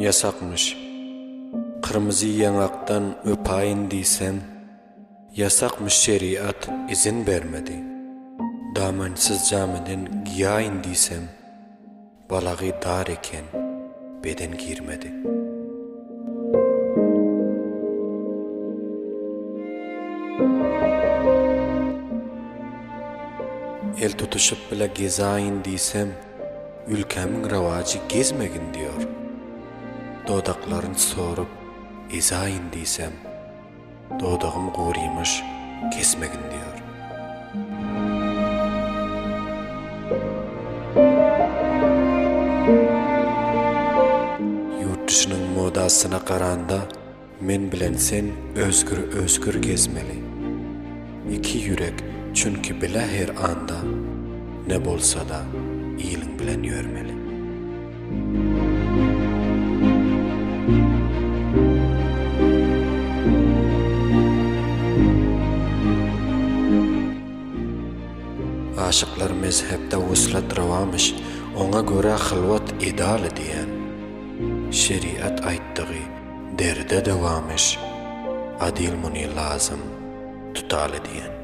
yasakmış. Kırmızı yanaktan öpayın diysem, yasakmış şeriat izin vermedi. Damansız camiden giyayın diysem, balağı dar eken beden girmedi. El tutuşup bile gezayın diysem, ülkemin revacı gezmegin diyor. Dodakların sorup ezayın diysem, dodağım goriymiş kesmegin diyor. Yurt dışının modasına qaranda, men bilen sen özgür gezmeli. İki yürek çünkü bile her anda, ne bolsa da iyiliğin bilen yörmeli. Aşıklar mezhepte vuslat ravamış, ona göre hılvat idealı diyen, şeriat aittığı derde devamış, adil muni lazım tutalı diyen.